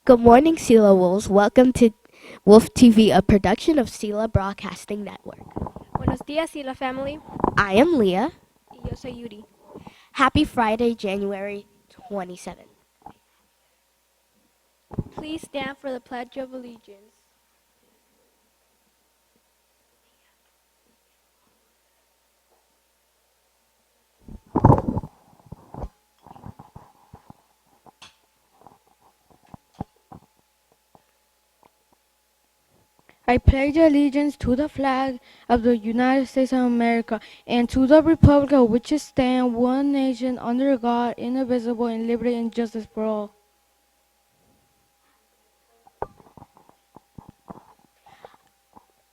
Good morning, Sela Wolves. Welcome to Wolf TV, a production of Sela Broadcasting Network. Buenos días, Sila family. I am Leah. Y yo soy Yuri. Happy Friday, January 27th. Please stand for the Pledge of Allegiance. I pledge allegiance to the flag of the United States of America and to the republic of which it stands, one nation, under God, indivisible, in liberty and justice for all.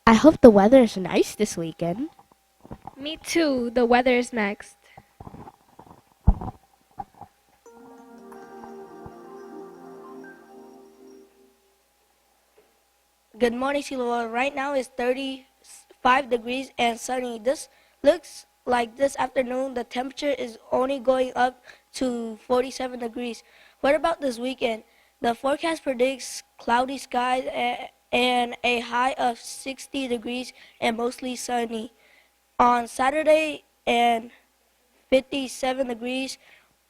I hope the weather is nice this weekend. Me too. The weather is next. Good morning, Wilora. Right now it's 35 degrees and sunny. This looks like this afternoon the temperature is only going up to 47 degrees. What about this weekend? The forecast predicts cloudy skies and a high of 60 degrees and mostly sunny. On Saturday and 57 degrees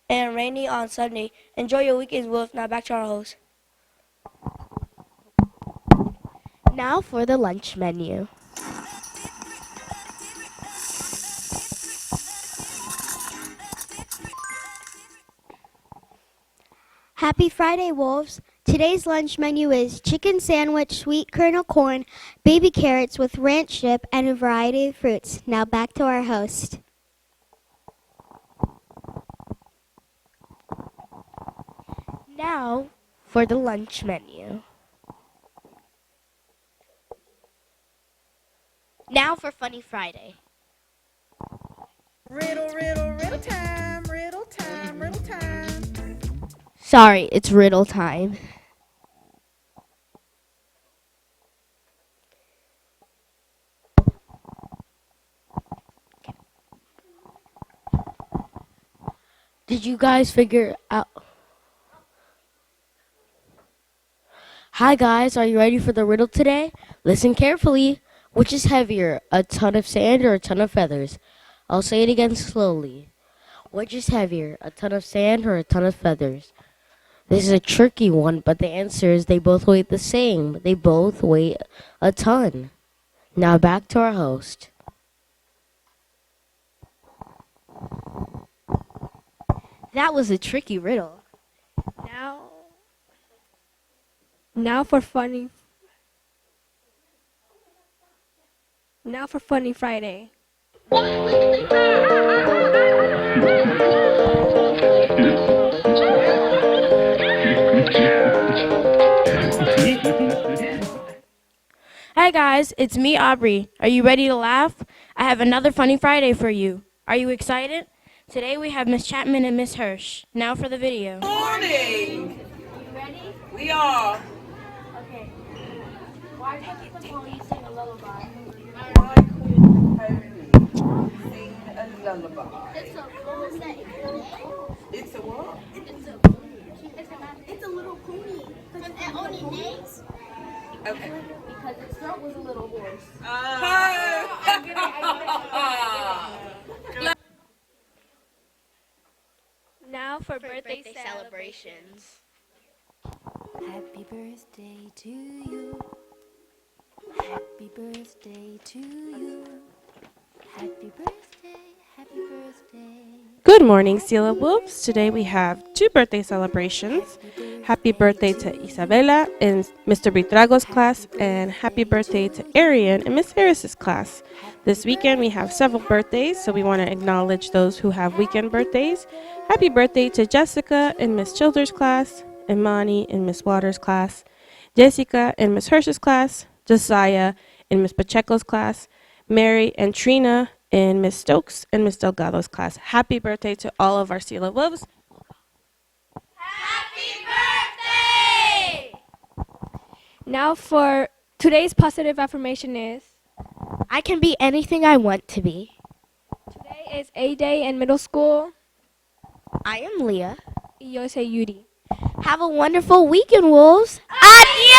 and rainy on Sunday. Enjoy your weekends, Wolf. Now back to our host. Now for the lunch menu. Happy Friday, Wolves. Today's lunch menu is chicken sandwich, sweet kernel corn, baby carrots with ranch dip, and a variety of fruits. Now back to our host. Now for the lunch menu. Now for Funny Friday. Riddle time, riddle time, riddle time. Sorry, it's riddle time. Did you guys figure out? Hi guys, are you ready for the riddle today? Listen carefully. Which is heavier, a ton of sand or a ton of feathers? I'll say it again slowly. Which is heavier, a ton of sand or a ton of feathers? This is a tricky one, but the answer is they both weigh the same. They both weigh a ton. Now back to our host. That was a tricky riddle. Now for funny. Now for Funny Friday. Hi guys, it's me, Aubrey. Are you ready to laugh? I have another Funny Friday for you. Are you excited? Today we have Miss Chapman and Miss Hirsch. Now for the video. Morning. You ready? We are. Okay. Why can't you sing a lullaby? Why couldn't Harry sing a lullaby? It's a what? It's a little pony. Because it only names. Okay. Because its throat was a little hoarse. Now for Birthday birthday celebrations. Happy birthday to you. Happy birthday to you. Happy birthday, happy birthday. Good morning, Sela Wolves. Today we have two birthday celebrations. Happy birthday to Isabella in Mr. Bitrago's class, and happy birthday to Arian in Miss Harris's class. This weekend we have several birthdays, so we want to acknowledge those who have weekend birthdays. Happy birthday to Jessica in Miss Childers' class, Imani in Miss Waters' class, Jessica in Miss Hirsch's class, Josiah in Miss Pacheco's class, Mary and Trina in Miss Stokes and Miss Delgado's class. Happy birthday to all of our Sela Wolves. Now for today's positive affirmation is I can be anything I want to be. today is A Day in middle school. I am Leah. Y yo soy Yuri. Have a wonderful weekend, wolves. Adios!